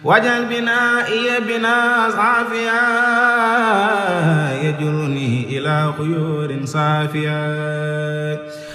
واجعل بنائي بنا صافيا يجرني إلى خيور صافيا.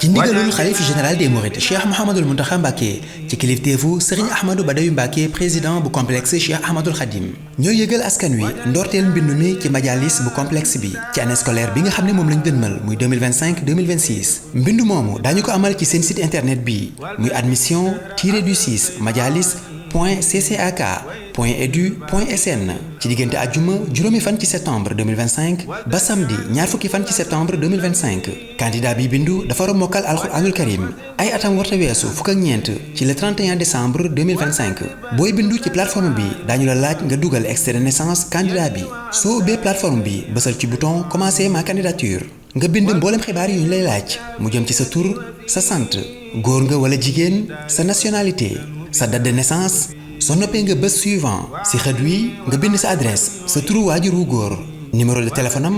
ci ndigalul xalif général des mourides Cheikh Mouhamadoul Mountakha Mbacké ci kilifteefu Serigne Ahmadou Badawi Mbacké président bu complexe Cheikh Ahmadoul Khadim ñoo yëgal askan wi ndorteel mbindu mi ci majalis bu complexe bi ci année scolaire bi nga xam ne moom lañ dënmal muy 2025-2026 mbindu moomu daañu ko amal ci seen site internet bi muy admission-du-6 majalis.ccak.edu.sn ci diggante àjjuma juróomi fan ci septembre 2025 ba samedi ñaar fukki fan ci septembre 2025 candidat bi bindu dafa war a mokkal alxuraanul karim ay atam warta weesu fukk ak ñeent ci le 31 décembre 2025 booy bindu ci plateforme bi daañu la laaj nga dugal extrait de naissance candidat bi soo ubbee plateforme bi bësal ci bouton commencer ma candidature nga bind mboolem xibaar yu ñu lay laaj mu jëm ci sa tur sa sant góor nga wala jigéen sa nationalité sa date de naissance soo noppee nga bës suivant si xët wi nga bind sa adresse sa turu waajur wu góor numéro de téléphone am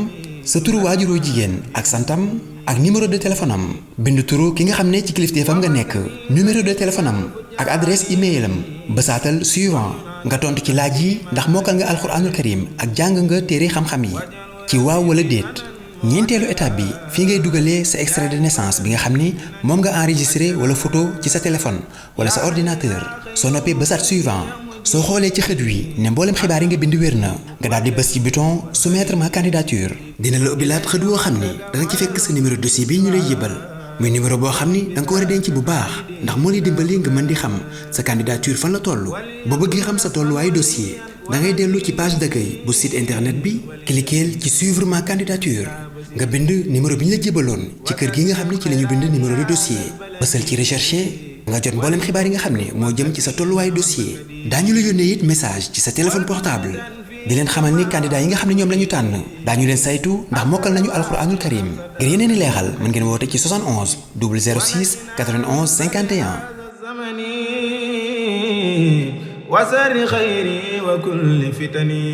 sa turu waajur wu jigéen ak santam ak numéro de téléphone am bind turu ki nga xam ne ci kilifteefam nga nekk numéro de téléphone am ak adresse email am bësaatal suivant nga tontu ci laaj yi ndax mokkal nga alxuraanul karim ak jàng nga téere xam-xam yi ci waaw wala déet. ñeenteelu étape bi fii ngay dugalee sa extrait de naissance bi nga xam ni moom nga enregistré wala photo ci sa téléphone wala sa ordinateur soo noppee bësaat suivant soo xoolee ci xët wi ne mboolem xibaar yi nga bind wér na nga daal di bës ci bouton soumettre ma candidature dina la ubbilaat xët woo xam ni danga ci fekk sa numéro dossier bi ñu lay yëbal muy numéro boo xam ni danga ko war a denc bu baax ndax moo lay dimbali nga mën di xam sa candidature fan la toll boo bëggee xam sa tolluwaayu dossier da ngay dellu ci page d'accueil bu site internet bi cliquer ci suivre ma candidature nga bind numéro bi ñu la jébaloon ci kër gi nga xam ne ci la ñu bind numéro de dossier bësal ci rechercher nga jot mboolem xibaar yi nga xam ne moo jëm ci sa tolluwaayu dossier daañu la yónnee it message ci sa téléphone portable di leen xamal ni candidat yi nga xam ne ñoom la ñu tànn daañu leen saytu ndax mokkal nañu alxuraanul karim ngir yeneen i leexal mën ngeen woote ci 71 006 91 51 وسر خيري وكل فتني